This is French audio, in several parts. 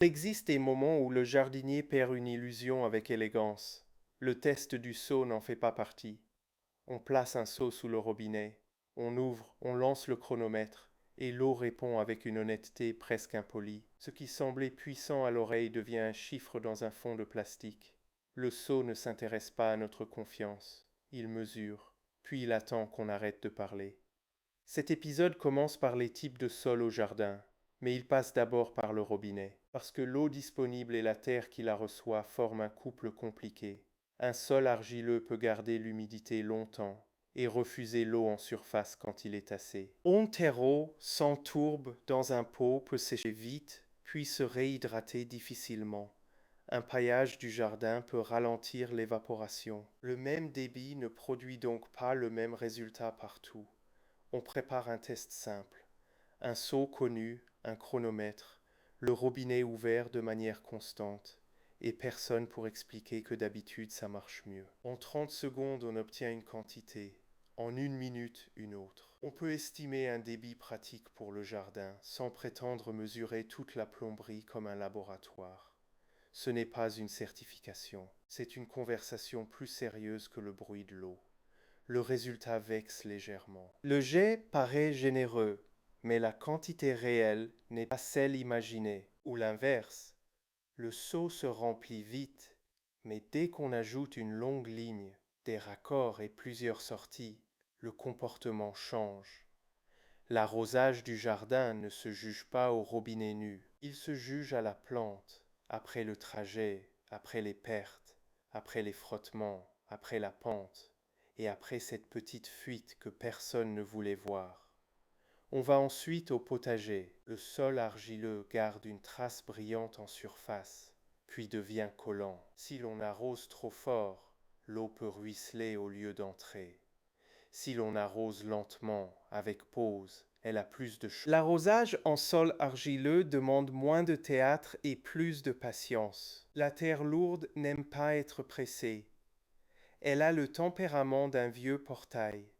Il existe des moments où le jardinier perd une illusion avec élégance. Le test du seau n'en fait pas partie. On place un seau sous le robinet, on ouvre, on lance le chronomètre, et l'eau répond avec une honnêteté presque impolie. Ce qui semblait puissant à l'oreille devient un chiffre dans un fond de plastique. Le seau ne s'intéresse pas à notre confiance. Il mesure, puis il attend qu'on arrête de parler. Cet épisode commence par les types de sol au jardin, mais il passe d'abord par le robinet, parce que l'eau disponible et la terre qui la reçoit forment un couple compliqué. Un sol argileux peut garder l'humidité longtemps et refuser l'eau en surface quand il est assez. Un terreau sans tourbe dans un pot peut sécher vite, puis se réhydrater difficilement. Un paillage du jardin peut ralentir l'évaporation. Le même débit ne produit donc pas le même résultat partout. On prépare un test simple. Un seau connu, un chronomètre, le robinet ouvert de manière constante, et personne pour expliquer que d'habitude ça marche mieux. En 30 secondes, on obtient une quantité, en 1 minute, une autre. On peut estimer un débit pratique pour le jardin, sans prétendre mesurer toute la plomberie comme un laboratoire. Ce n'est pas une certification, c'est une conversation plus sérieuse que le bruit de l'eau. Le résultat vexe légèrement. Le jet paraît généreux, mais la quantité réelle n'est pas celle imaginée, ou l'inverse. Le seau se remplit vite, mais dès qu'on ajoute une longue ligne, des raccords et plusieurs sorties, le comportement change. L'arrosage du jardin ne se juge pas au robinet nu, il se juge à la plante, après le trajet, après les pertes, après les frottements, après la pente, et après cette petite fuite que personne ne voulait voir. On va ensuite au potager. Le sol argileux garde une trace brillante en surface, puis devient collant. Si l'on arrose trop fort, l'eau peut ruisseler au lieu d'entrer. Si l'on arrose lentement, avec pause, elle a plus de chance. L'arrosage en sol argileux demande moins de théâtre et plus de patience. La terre lourde n'aime pas être pressée. Elle a le tempérament d'un vieux portail.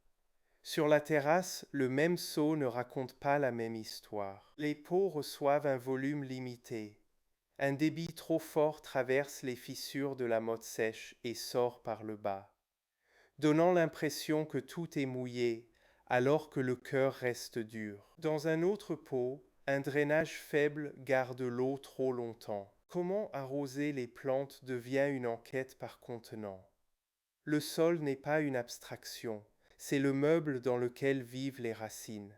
Sur la terrasse, le même seau ne raconte pas la même histoire. Les pots reçoivent un volume limité. Un débit trop fort traverse les fissures de la motte sèche et sort par le bas, donnant l'impression que tout est mouillé, alors que le cœur reste dur. Dans un autre pot, un drainage faible garde l'eau trop longtemps. Comment arroser les plantes devient une enquête par contenant. Le sol n'est pas une abstraction, c'est le meuble dans lequel vivent les racines.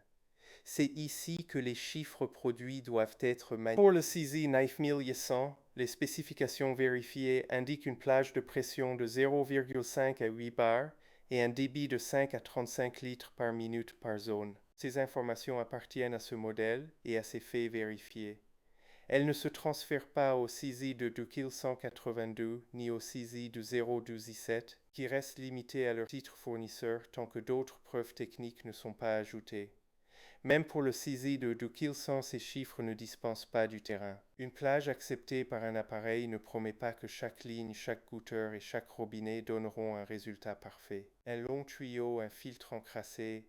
C'est ici que les chiffres produits doivent être maniés. Pour le CZ 9100, les spécifications vérifiées indiquent une plage de pression de 0,5 à 8 bars et un débit de 5 à 35 litres par minute par zone. Ces informations appartiennent à ce modèle et à ses faits vérifiés. Elles ne se transfèrent pas au CZ de 2182 ni au CZ de 017 qui restent limités à leur titre fournisseur tant que d'autres preuves techniques ne sont pas ajoutées. Même pour le CZ de 2100, ces chiffres ne dispensent pas du terrain. Une plage acceptée par un appareil ne promet pas que chaque ligne, chaque goutteur et chaque robinet donneront un résultat parfait. Un long tuyau, un filtre encrassé,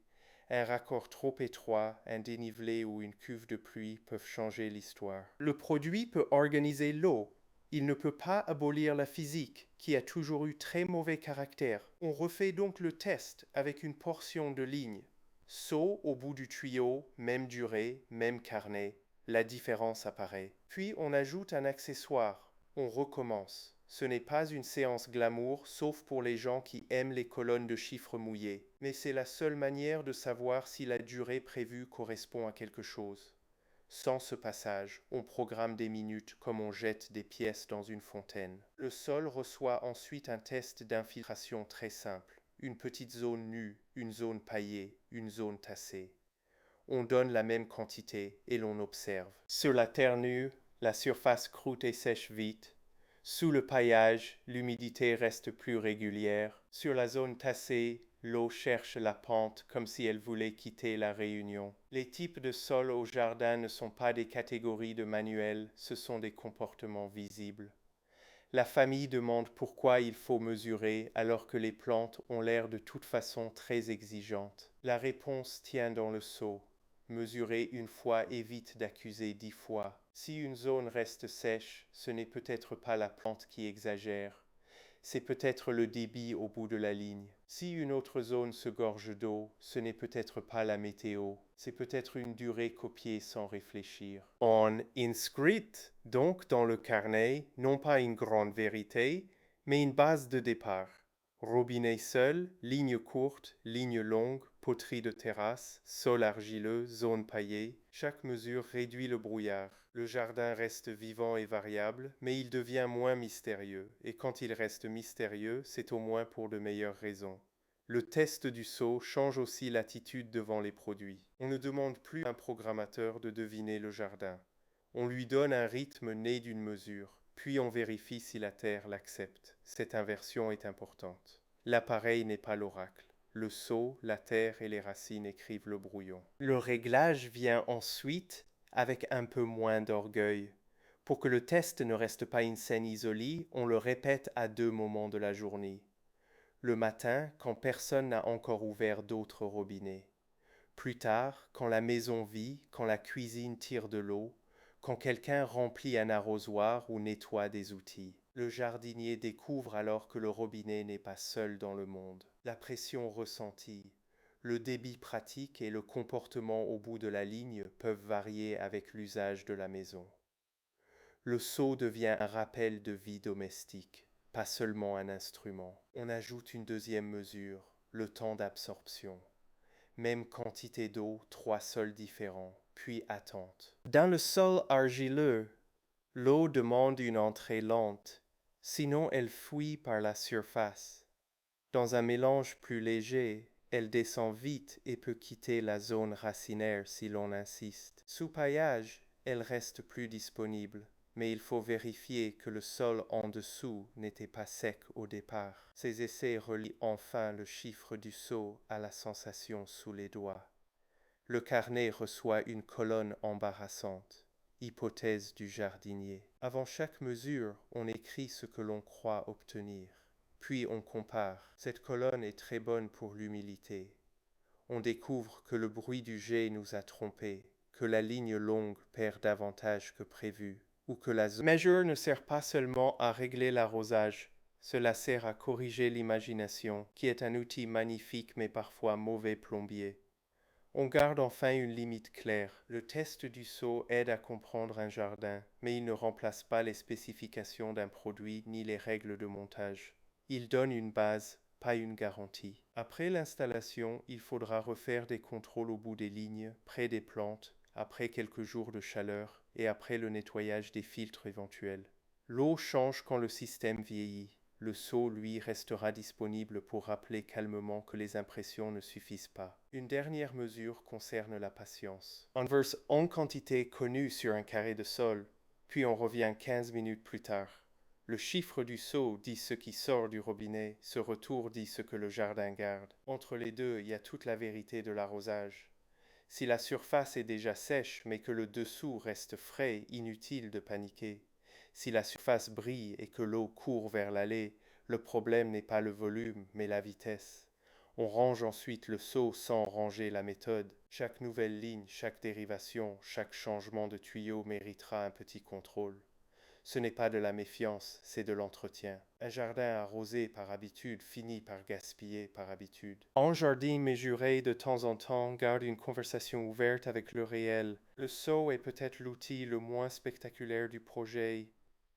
un raccord trop étroit, un dénivelé ou une cuve de pluie peuvent changer l'histoire. Le produit peut organiser l'eau. Il ne peut pas abolir la physique, qui a toujours eu très mauvais caractère. On refait donc le test avec une portion de ligne. Seau au bout du tuyau, même durée, même carnet, la différence apparaît. Puis on ajoute un accessoire, on recommence. Ce n'est pas une séance glamour, sauf pour les gens qui aiment les colonnes de chiffres mouillés, mais c'est la seule manière de savoir si la durée prévue correspond à quelque chose. Sans ce passage, on programme des minutes comme on jette des pièces dans une fontaine. Le sol reçoit ensuite un test d'infiltration très simple. Une petite zone nue, une zone paillée, une zone tassée. On donne la même quantité et l'on observe. Sur la terre nue, la surface croûte et sèche vite. Sous le paillage, l'humidité reste plus régulière. Sur la zone tassée, l'eau cherche la pente comme si elle voulait quitter la réunion. Les types de sols au jardin ne sont pas des catégories de manuels, ce sont des comportements visibles. La famille demande pourquoi il faut mesurer alors que les plantes ont l'air de toute façon très exigeantes. La réponse tient dans le seau. Mesurer une fois évite d'accuser 10 fois. Si une zone reste sèche, ce n'est peut-être pas la plante qui exagère, c'est peut-être le débit au bout de la ligne. Si une autre zone se gorge d'eau, ce n'est peut-être pas la météo, c'est peut-être une durée copiée sans réfléchir. On inscrit donc dans le carnet non pas une grande vérité, mais une base de départ. Robinet seul, ligne courte, ligne longue, poterie de terrasse, sol argileux, zone paillée, chaque mesure réduit le brouillard. Le jardin reste vivant et variable, mais il devient moins mystérieux, et quand il reste mystérieux, c'est au moins pour de meilleures raisons. Le test du seau change aussi l'attitude devant les produits. On ne demande plus à un programmateur de deviner le jardin. On lui donne un rythme né d'une mesure, puis on vérifie si la terre l'accepte. Cette inversion est importante. L'appareil n'est pas l'oracle. Le seau, la terre et les racines écrivent le brouillon. Le réglage vient ensuite avec un peu moins d'orgueil. Pour que le test ne reste pas une scène isolée, on le répète à 2 moments de la journée. Le matin, quand personne n'a encore ouvert d'autres robinets. Plus tard, quand la maison vit, quand la cuisine tire de l'eau, quand quelqu'un remplit un arrosoir ou nettoie des outils. Le jardinier découvre alors que le robinet n'est pas seul dans le monde. La pression ressentie, le débit pratique et le comportement au bout de la ligne peuvent varier avec l'usage de la maison. Le seau devient un rappel de vie domestique, pas seulement un instrument. On ajoute une deuxième mesure, le temps d'absorption. Même quantité d'eau, 3 sols différents, puis attente. Dans le sol argileux, l'eau demande une entrée lente, sinon elle fuit par la surface. Dans un mélange plus léger, elle descend vite et peut quitter la zone racinaire si l'on insiste. Sous paillage, elle reste plus disponible, mais il faut vérifier que le sol en dessous n'était pas sec au départ. Ces essais relient enfin le chiffre du seau à la sensation sous les doigts. Le carnet reçoit une colonne embarrassante, hypothèse du jardinier. Avant chaque mesure, on écrit ce que l'on croit obtenir. Puis on compare. Cette colonne est très bonne pour l'humilité. On découvre que le bruit du jet nous a trompés, que la ligne longue perd davantage que prévu, ou que la mesure ne sert pas seulement à régler l'arrosage, cela sert à corriger l'imagination, qui est un outil magnifique mais parfois mauvais plombier. On garde enfin une limite claire. Le test du seau aide à comprendre un jardin, mais il ne remplace pas les spécifications d'un produit ni les règles de montage. Il donne une base, pas une garantie. Après l'installation, il faudra refaire des contrôles au bout des lignes, près des plantes, après quelques jours de chaleur et après le nettoyage des filtres éventuels. L'eau change quand le système vieillit. Le seau, lui, restera disponible pour rappeler calmement que les impressions ne suffisent pas. Une dernière mesure concerne la patience. On verse en quantité connue sur un carré de sol, puis on revient 15 minutes plus tard. Le chiffre du seau dit ce qui sort du robinet, ce retour dit ce que le jardin garde. Entre les deux, il y a toute la vérité de l'arrosage. Si la surface est déjà sèche, mais que le dessous reste frais, inutile de paniquer. Si la surface brille et que l'eau court vers l'allée, le problème n'est pas le volume, mais la vitesse. On range ensuite le seau sans ranger la méthode. Chaque nouvelle ligne, chaque dérivation, chaque changement de tuyau méritera un petit contrôle. Ce n'est pas de la méfiance, c'est de l'entretien. Un jardin arrosé par habitude finit par gaspiller par habitude. Un jardin mesuré de temps en temps garde une conversation ouverte avec le réel. Le seau est peut-être l'outil le moins spectaculaire du projet,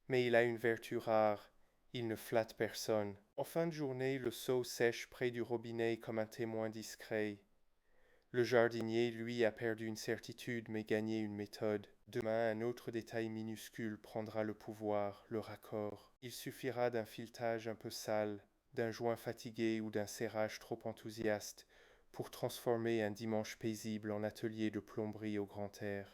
mais il a une vertu rare. Il ne flatte personne. En fin de journée, le seau sèche près du robinet comme un témoin discret. Le jardinier, lui, a perdu une certitude mais gagné une méthode. Demain, un autre détail minuscule prendra le pouvoir, le raccord. Il suffira d'un filetage un peu sale, d'un joint fatigué ou d'un serrage trop enthousiaste pour transformer un dimanche paisible en atelier de plomberie au grand air.